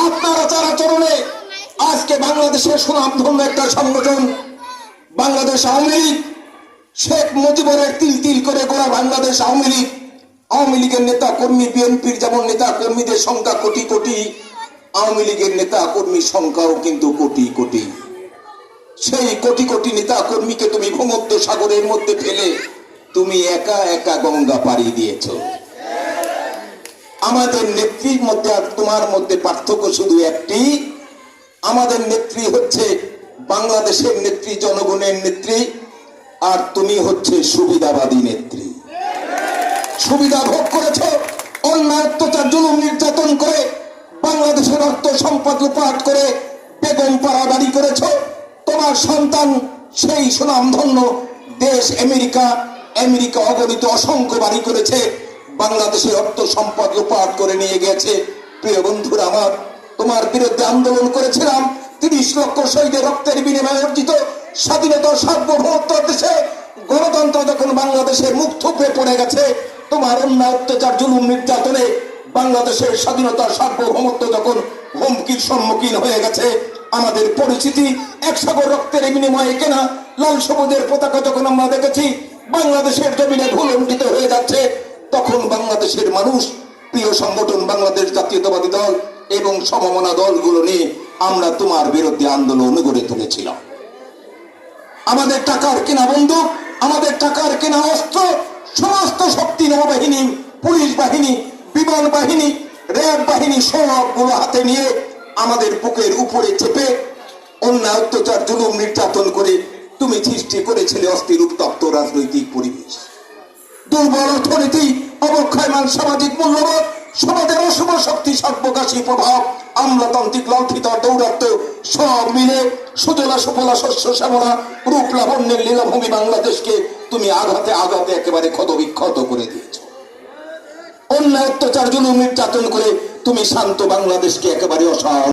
আপনার আচার-আচরণে আজকে বাংলাদেশের সুনামধন্য একটা সংগঠন বাংলাদেশ আওয়ামী লীগ, শেখ মুজিবের তিল তিল করে গোড়া বাংলাদেশ আওয়ামী লীগ, আওয়ামী লীগের নেতা কর্মী, বিএনপির যেমন নেতা কর্মীদের সংখ্যা কোটি কোটি, আওয়ামী লীগের নেতা কর্মীর সংখ্যাও কিন্তু কোটি কোটি। সেই কোটি কোটি নেতা কর্মীকে তুমি ভূমধ্য সাগরের মধ্যে ফেলে তুমি একা একা গঙ্গা পাড়ি দিয়েছ। আমাদের নেত্রীর মধ্যে আর তোমার মধ্যে পার্থক্য শুধু একটি, আমাদের নেত্রী হচ্ছে বাংলাদেশের নেত্রী, জনগণের নেত্রী, আর তুমি হচ্ছে সুবিধাবাদী নেত্রী। সুবিধা ভোগ করেছ, অন্যায় অত্যাচার জুলুম নির্যাতন করে বাংলাদেশের অর্থ সম্পদ লুপাট করে বেগম পাড়া বাড়ি করেছ। তোমার সন্তান সেই সুনামধন্য দেশ আমেরিকা অগণিত অসংখ্য বাড়ি করেছে, বাংলাদেশের অর্থ সম্পদ লুপাট করে নিয়ে গেছে। প্রিয় বন্ধুরা আমার, তোমার বিরুদ্ধে আন্দোলন করেছিলাম। 30 লক্ষ শহীদের রক্তের বিনিময়ে অর্জিত স্বাধীনতা, সার্বভৌমত্ব দেশে গণতন্ত্র যখন বাংলাদেশের মুখ থুপড়ে পড়ে গেছে, তোমার অন্যায় অত্যাচার জুলুম নির্যাতনে বাংলাদেশের স্বাধীনতা, সার্বভৌমত্ব যখন হুমকির সম্মুখীন হয়ে গেছে, আমাদের পরিচিতি এক সাগর রক্তের বিনিময়ে কেনা লাল সবুজের পতাকা যখন আমরা দেখেছি বাংলাদেশের জমিনে ভুলুণ্ঠিত হয়ে যাচ্ছে, তখন বাংলাদেশের মানুষ, প্রিয় সংগঠন বাংলাদেশ জাতীয়তাবাদী দল এবং সমমনা দলগুলো নিয়ে আমরা তোমার বিরুদ্ধে আন্দোলন গড়ে তুলেছিলাম। আমাদের টাকার কেনা বন্দুক, আমাদের টাকার কেনা অস্ত্র, সমস্ত শক্তি, নৌবাহিনী, পুলিশ বাহিনী, বিমান বাহিনী, র্যাব বাহিনী সবগুলো হাতে নিয়ে আমাদের বুকের উপরে চেপে অন্যায় অত্যাচার জুলুম নির্যাতন করে তুমি সৃষ্টি করেছিলে অস্থির উত্তপ্ত রাজনৈতিক পরিবেশ, দুর্বল অর্থনীতি, অবক্ষয়মান সামাজিক মূল্যবোধ, সমাজের অশুভ শক্তি, সর্বগ্রাসী প্রভাব, আমলাতান্ত্রিক লাঠিত দৌরাত্ম, সব মিলে সুজলা সুফলা শস্য শ্যামলা রূপ লাবণ্যের লীলাভূমি বাংলাদেশকে তুমি আঘাতে আঘাতে একেবারে ক্ষতবিক্ষত করে দিয়েছ। অন্যায় অত্যাচার জুলুম নির্যাতন করে তুমি শান্ত বাংলাদেশকে একেবারে অসহায়